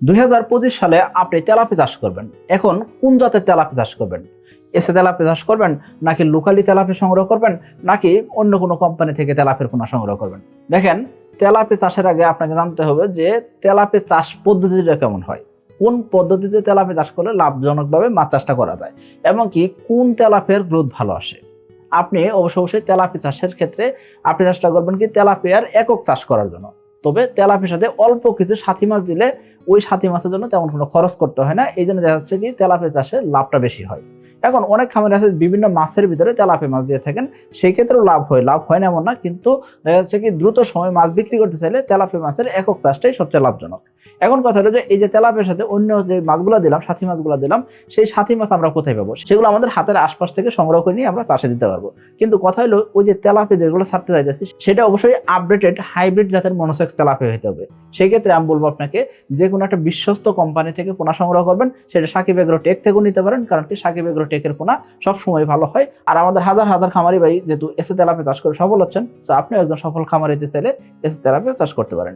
2025 সালে আপনি তেলাপি চাষ করবেন। এখন কোন জাতের তেলাপি চাষ করবেন? এসে তেলাপি চাষ করবেন, নাকি লোকালি তেলাপি সংগ্রহ করবেন, নাকি অন্য কোনো কোম্পানি থেকে তেলাপির পোনা সংগ্রহ করবেন? দেখেন, তেলাপি চাষের আগে আপনাকে জানতে হবে যে তেলাপি চাষ পদ্ধতিটা কেমন হয়, কোন পদ্ধতিতে তেলাপি চাষ করলে লাভজনকভাবে মাছ চাষটা করা যায়, এবং কি কোন তেলাপিয়ার গ্রোথ ভালো আসে। আপনি অবশ্যই তেলাপি চাষের ক্ষেত্রে আপনি চেষ্টা করবেন কি তেলাপিয়ার একক চাষ করার জন্য। তবে তেলাপির সাথে অল্প কিছু সাথী মাছ দিলে ওই সাথী মাছের জন্য তেমন কোনো খরচ করতে হয় না। এই জন্য দেখা যাচ্ছে কি তেলাপি চাষে লাভটা বেশি হয়। এখন অনেক খামারে আছে বিভিন্ন মাছের ভিতরে তেলাপি মাছ দিয়ে থাকেন, সেই ক্ষেত্রেও লাভ হয় না এমন না, কিন্তু দেখা যাচ্ছে কি দ্রুত সময় মাছ বিক্রি করতে চাইলে তেলাপি মাছের একক চাষটাই সবচেয়ে লাভজনক। এখন কথা হলো যে এই যে তেলাপির সাথে অন্য যে মাছগুলো দিলাম, সাথী মাছগুলো দিলাম, সেই সাথী মাছ আমরা কোথায় পাবো? সেগুলো আমাদের হাতের আশপাশ থেকে সংগ্রহ করে নিয়ে আমরা চাষে দিতে পারবো। কিন্তু কথা হলো ওই যে তেলাপি যেগুলো ছাড়তে চাইতেছি সেটা অবশ্যই আপডেটেড হাইব্রিড জাতের মনোসেক্স তেলাপি হতে হবে। সেই ক্ষেত্রে আমি বলবো আপনাকে যে কোনো একটা বিশ্বস্ত কোম্পানি থেকে পোনা সংগ্রহ করবেন, সেটা সাকিব এগ্রো টেক থেকেও নিতে পারেন, কারণ কি সাকিব এগ্রো টেকের পোনা সবসময় ভালো হয়। আর আমাদের হাজার হাজার খামারি ভাই যেহেতু এসে তেলাপি চাষ করে সফল হচ্ছেন, তো আপনিও একজন সফল খামারি হতে চাইলে এসে তেলাপি চাষ করতে পারেন।